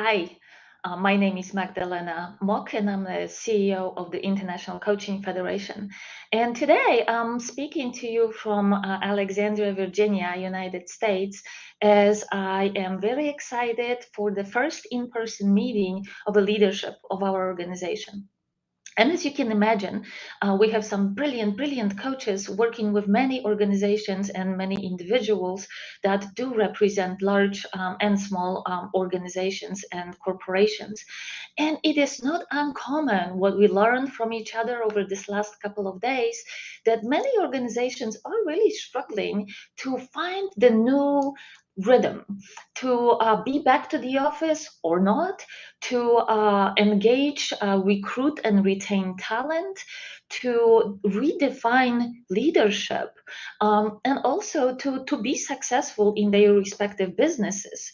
Hi, my name is Magdalena Mook, and I'm the CEO of the International Coaching Federation. And today I'm speaking to you from Alexandria, Virginia, United States, as I am very excited for the first in-person meeting of the leadership of our organization. And as you can imagine, we have some brilliant coaches working with many organizations and many individuals that do represent large and small organizations and corporations. And it is not uncommon what we learned from each other over this last couple of days that many organizations are really struggling to find the new rhythm to be back to the office or not, to engage, recruit, and retain talent, to redefine leadership, and also to be successful in their respective businesses.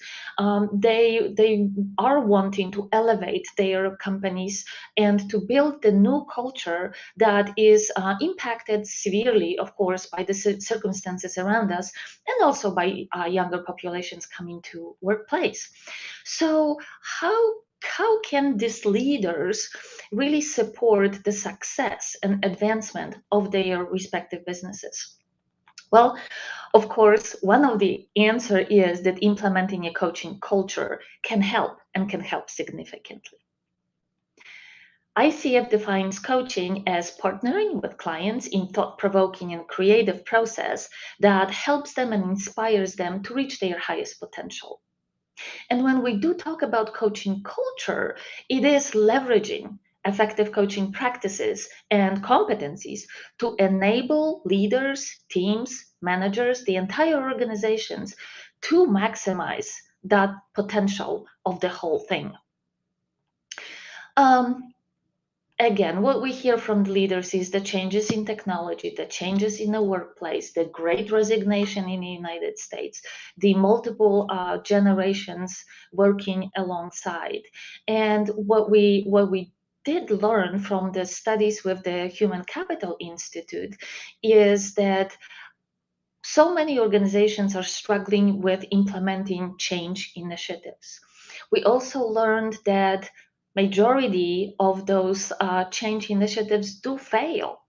They are wanting to elevate their companies and to build the new culture that is impacted severely, of course, by the circumstances around us, and also by younger populations coming to workplace. So how can these leaders really support the success and advancement of their respective businesses? Well, of course, one of the answer is that implementing a coaching culture can help and can help significantly. ICF defines coaching as partnering with clients in thought-provoking and creative process that helps them and inspires them to reach their highest potential. And when we do talk about coaching culture, it is leveraging effective coaching practices and competencies to enable leaders, teams, managers, the entire organizations to maximize that potential of the whole thing. Again, what we hear from the leaders is the changes in technology, the changes in the workplace, the great resignation in the United States, the multiple generations working alongside. And what we did learn from the studies with the Human Capital Institute is that so many organizations are struggling with implementing change initiatives. We also learned that majority of those change initiatives do fail.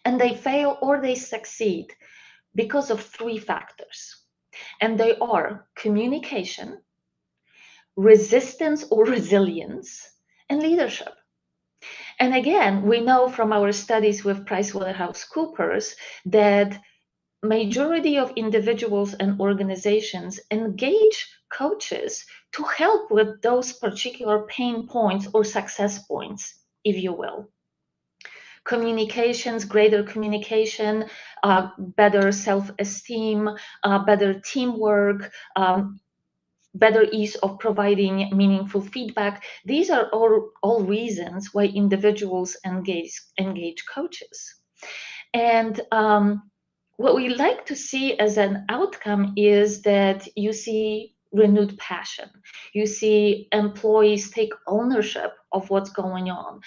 And they fail or they succeed because of three factors. And they are communication, resistance or resilience, and leadership. And again, we know from our studies with PricewaterhouseCoopers that majority of individuals and organizations engage coaches to help with those particular pain points or success points, if you will. Communications, greater communication, better self-esteem, better teamwork, better ease of providing meaningful feedback. These are all reasons why individuals engage coaches. And what we like to see as an outcome is that you see renewed passion. You see employees take ownership of what's going on.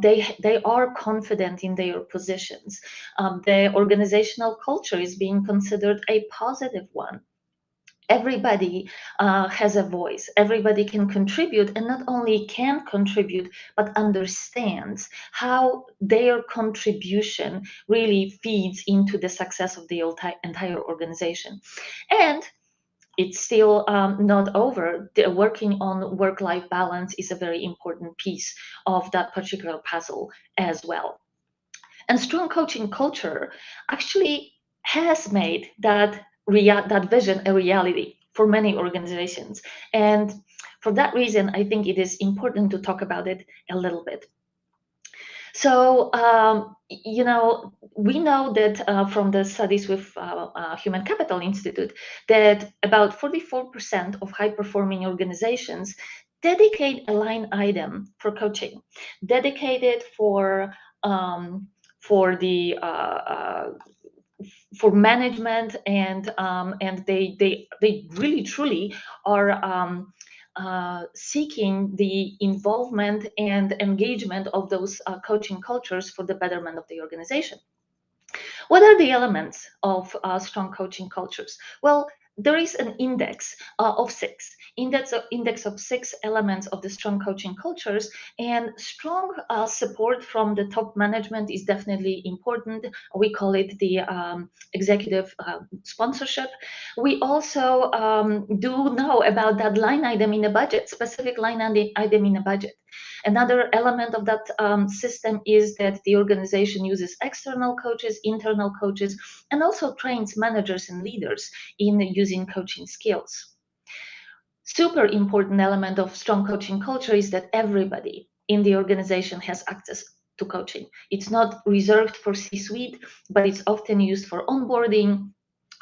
They are confident in their positions. The organizational culture is being considered a positive one. Everybody has a voice. Everybody can contribute, and not only can contribute, but understands how their contribution really feeds into the success of the entire organization. And it's still not over. Working on work-life balance is a very important piece of that particular puzzle as well. And strong coaching culture actually has made that vision a reality for many organizations. And for that reason, I think it is important to talk about it a little bit. So, we know that from the studies with Human Capital Institute that about 44% of high-performing organizations dedicate a line item for coaching, dedicated for the for management, and they really truly are seeking the involvement and engagement of those coaching cultures for the betterment of the organization. What are the elements of strong coaching cultures? Well, there is an index of six. Index of six elements of the strong coaching cultures, and strong support from the top management is definitely important. We call it the executive sponsorship. We also do know about that line item in the budget, specific line item in the budget. Another element of that system is that the organization uses external coaches, internal coaches, and also trains managers and leaders in using coaching skills. Super important element of strong coaching culture is that everybody in the organization has access to coaching. It's not reserved for C-suite, but it's often used for onboarding,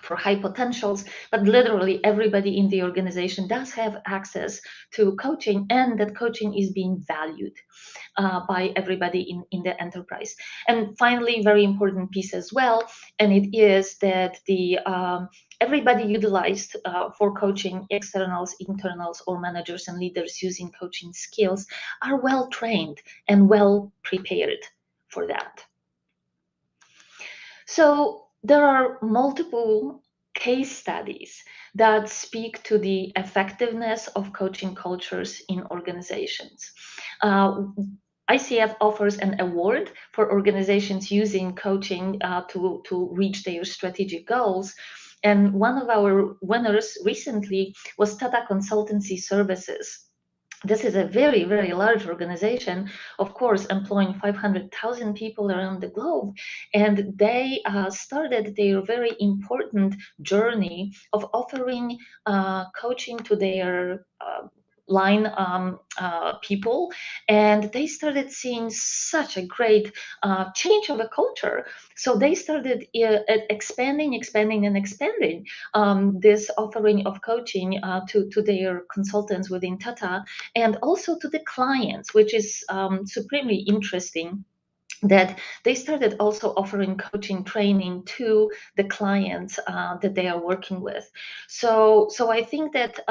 for high potentials, but literally everybody in the organization does have access to coaching, and that coaching is being valued by everybody in the enterprise. And finally, very important piece as well, and it is that the everybody utilized for coaching, externals, internals, or managers and leaders using coaching skills are well trained and well prepared for that. So there are multiple case studies that speak to the effectiveness of coaching cultures in organizations. ICF offers an award for organizations using coaching to reach their strategic goals. And one of our winners recently was Tata Consultancy Services. This is a very, very large organization, of course, employing 500,000 people around the globe. And they started their very important journey of offering coaching to their line people, and they started seeing such a great change of a culture. So they started expanding this offering of coaching to their consultants within Tata, and also to the clients, which is supremely interesting, that they started also offering coaching training to the clients that they are working with. So I think that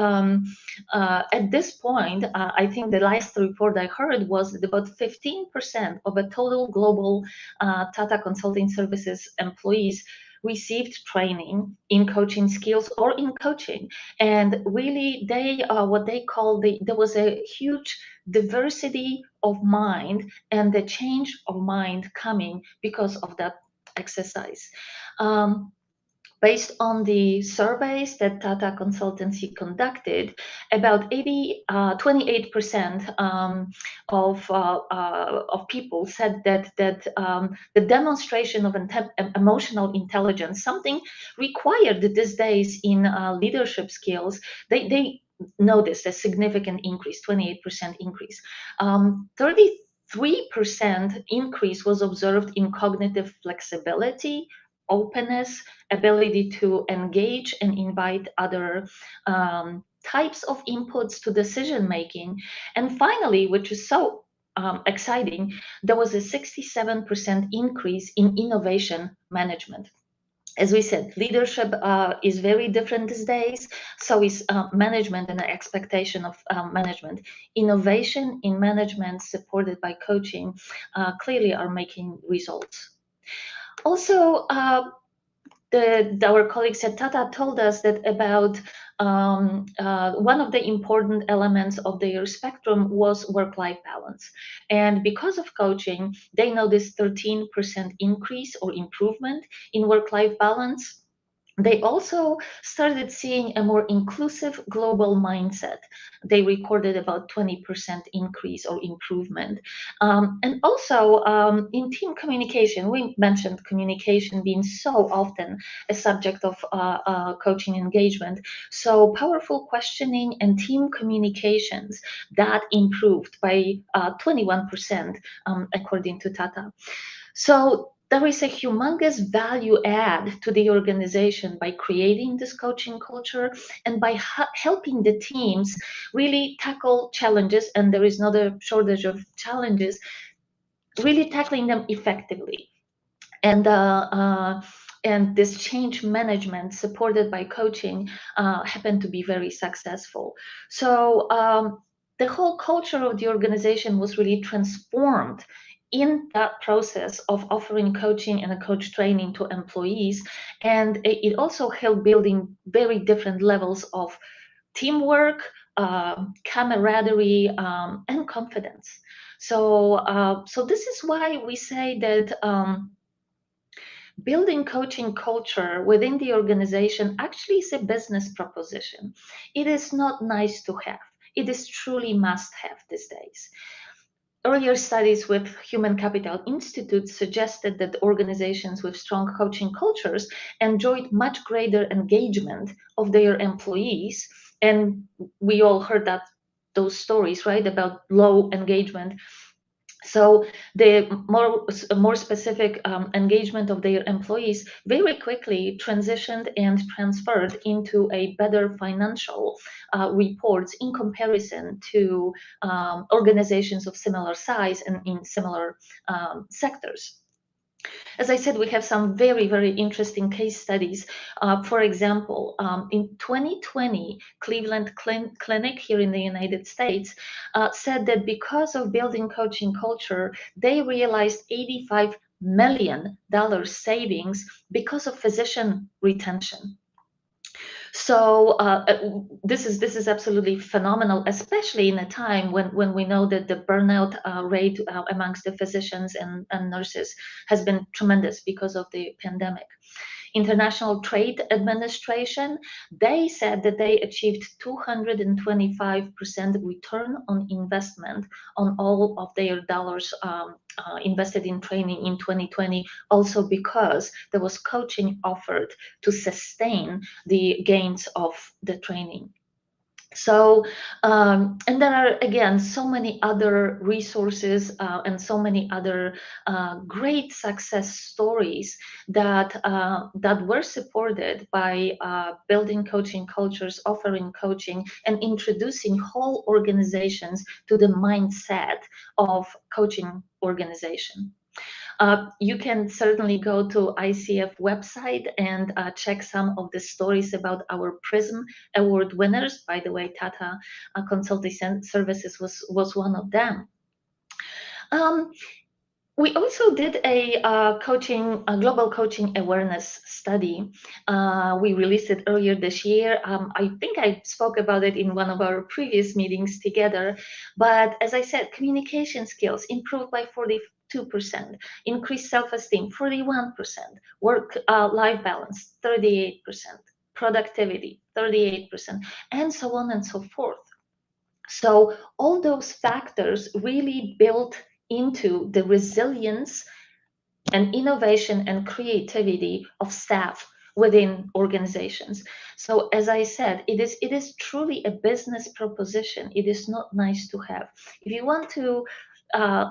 at this point, I think the last report I heard was that about 15% of the total global Tata Consulting Services employees received training in coaching skills or in coaching. And really, they what they call there was a huge diversity of mind and the change of mind coming because of that exercise. Based on the surveys that Tata Consultancy conducted, about 28% of people said that the demonstration of emotional intelligence, something required these days in leadership skills, they noticed a significant increase, 28% increase. 33% increase was observed in cognitive flexibility, openness, ability to engage and invite other types of inputs to decision making. And finally, which is so exciting, there was a 67% increase in innovation management. As we said, leadership is very different these days. So is management and the expectation of management. Innovation in management supported by coaching clearly are making results. Also, our colleagues at Tata told us that about one of the important elements of their spectrum was work-life balance. And because of coaching, they noticed 13% increase or improvement in work-life balance. They also started seeing a more inclusive global mindset. They recorded about 20% increase or improvement. And also in team communication, we mentioned communication being so often a subject of coaching engagement. So powerful questioning and team communications that improved by 21% according to Tata. So there is a humongous value add to the organization by creating this coaching culture and by helping the teams really tackle challenges, and there is not a shortage of challenges, really tackling them effectively. And this change management supported by coaching happened to be very successful. So the whole culture of the organization was really transformed in that process of offering coaching and coach training to employees. And it also helped building very different levels of teamwork, camaraderie, and confidence. So this is why we say that building coaching culture within the organization actually is a business proposition. It is not nice to have. It is truly must have these days. Earlier studies with Human Capital Institute suggested that organizations with strong coaching cultures enjoyed much greater engagement of their employees. And we all heard those stories, right, about low engagement. So the more specific engagement of their employees very quickly transitioned and transferred into a better financial reports in comparison to organizations of similar size and in similar sectors. As I said, we have some very, very interesting case studies. For example, in 2020, Cleveland Clinic here in the United States said that because of building coaching culture, they realized $85 million savings because of physician retention. So this is absolutely phenomenal, especially in a time when we know that the burnout rate amongst the physicians and nurses has been tremendous because of the pandemic. International Trade Administration, they said that they achieved 225% return on investment on all of their dollars invested in training in 2020, also because there was coaching offered to sustain the gains of the training. So, and there are, again, so many other resources and so many other great success stories that were supported by building coaching cultures, offering coaching, and introducing whole organizations to the mindset of coaching organization. You can certainly go to ICF website and check some of the stories about our PRISM Award winners. By the way, Tata Consulting Services was one of them. We also did a global coaching awareness study. We released it earlier this year. I think I spoke about it in one of our previous meetings together. But as I said, communication skills improved by 42%, increased self-esteem 41%, work-life balance 38%, productivity 38%, and so on and so forth. So all those factors really built into the resilience and innovation and creativity of staff within organizations. So as I said, it is truly a business proposition. It is not nice to have. If you want to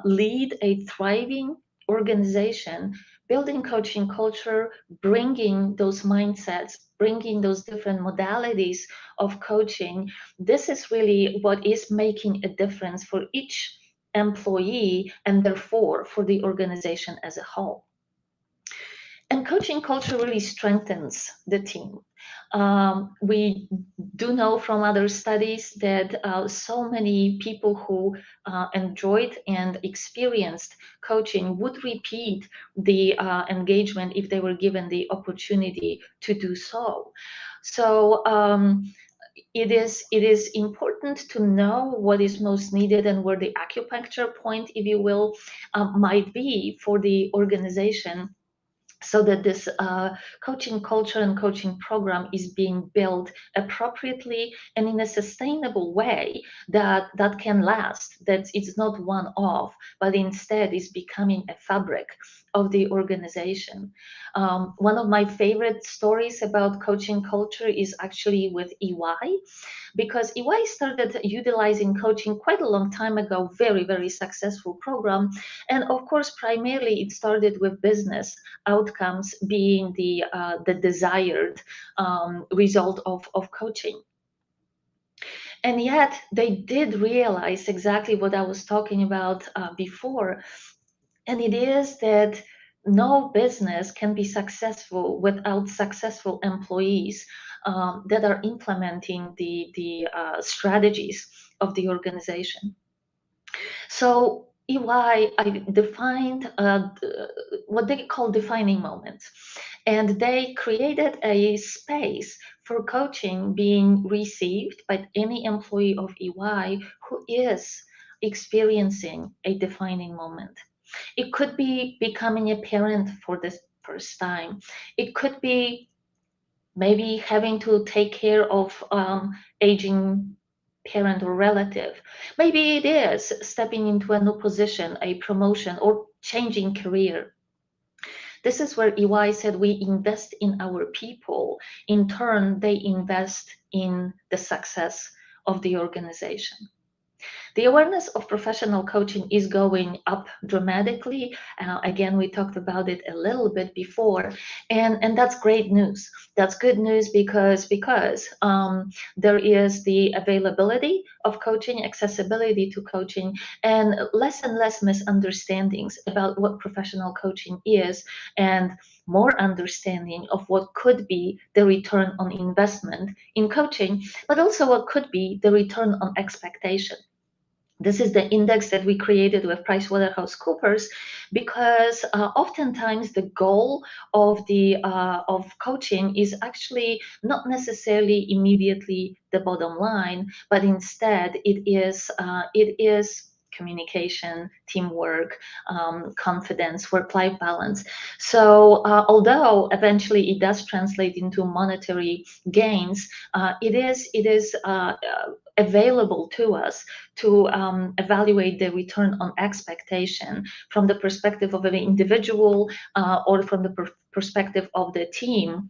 lead a thriving organization, building coaching culture, bringing those mindsets, bringing those different modalities of coaching, this is really what is making a difference for each employee and therefore for the organization as a whole. And coaching culture really strengthens the team. We do know from other studies that so many people who enjoyed and experienced coaching would repeat the engagement if they were given the opportunity to do so. So it is important to know what is most needed and where the acupuncture point, if you will, might be for the organization, so that this coaching culture and coaching program is being built appropriately and in a sustainable way that can last, that it's not one-off, but instead is becoming a fabric of the organization. One of my favorite stories about coaching culture is actually with EY, because EY started utilizing coaching quite a long time ago, very, very successful program. And of course, primarily it started with business outcomes being the desired result of coaching. And yet they did realize exactly what I was talking about before. And it is that no business can be successful without successful employees that are implementing the strategies of the organization. So EY defined what they call defining moments, and they created a space for coaching being received by any employee of EY who is experiencing a defining moment. It could be becoming a parent for the first time. It could be maybe having to take care of aging parent or relative. Maybe it is stepping into a new position, a promotion, or changing career. This is where EY said we invest in our people. In turn, they invest in the success of the organization. The awareness of professional coaching is going up dramatically. Again, we talked about it a little bit before, and that's great news. That's good news because there is the availability of coaching, accessibility to coaching, and less misunderstandings about what professional coaching is, and more understanding of what could be the return on investment in coaching, but also what could be the return on expectation. This is the index that we created with PricewaterhouseCoopers because oftentimes the goal of the of coaching is actually not necessarily immediately the bottom line, but instead it is communication, teamwork, confidence, work-life balance. So although eventually it does translate into monetary gains, it is available to us to evaluate the return on expectation from the perspective of an individual or from the perspective of the team,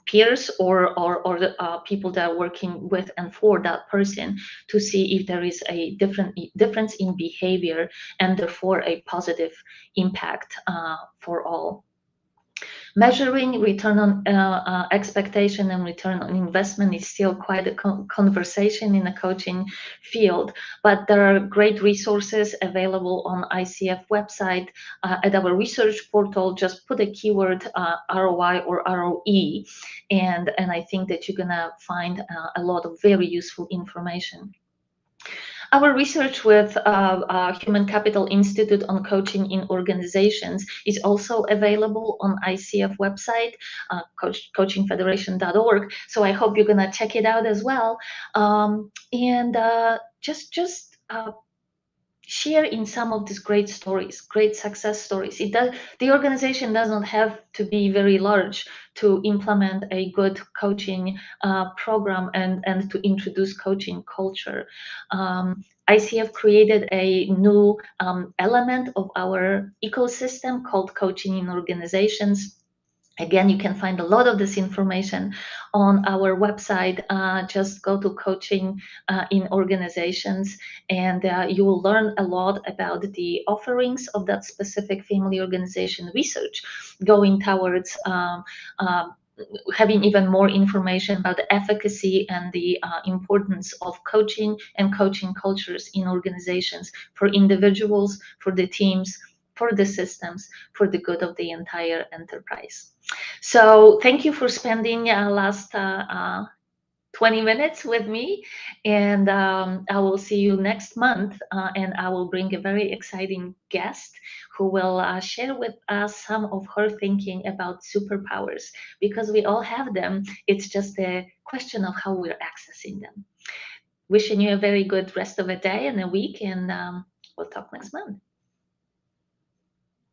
peers, or the people that are working with and for that person, to see if there is a difference in behavior and therefore a positive impact for all. Measuring return on expectation and return on investment is still quite a conversation in the coaching field, but there are great resources available on ICF website. At our research portal, just put a keyword ROI or ROE, and I think that you're gonna find a lot of very useful information. Our research with Human Capital Institute on coaching in organizations is also available on ICF website, coachingfederation.org. So I hope you're gonna check it out as well. And just share in some of these great stories, great success stories. The organization doesn't have to be very large to implement a good coaching program and to introduce coaching culture. ICF created a new element of our ecosystem called coaching in organizations. Again, you can find a lot of this information on our website. Just go to coaching in organizations, and you will learn a lot about the offerings of that specific family organization research, going towards having even more information about the efficacy and the importance of coaching and coaching cultures in organizations for individuals, for the teams, for the systems, for the good of the entire enterprise. So thank you for spending last 20 minutes with me, and I will see you next month, and I will bring a very exciting guest who will share with us some of her thinking about superpowers, because we all have them. It's just a question of how we're accessing them. Wishing you a very good rest of the day and a week, and we'll talk next month.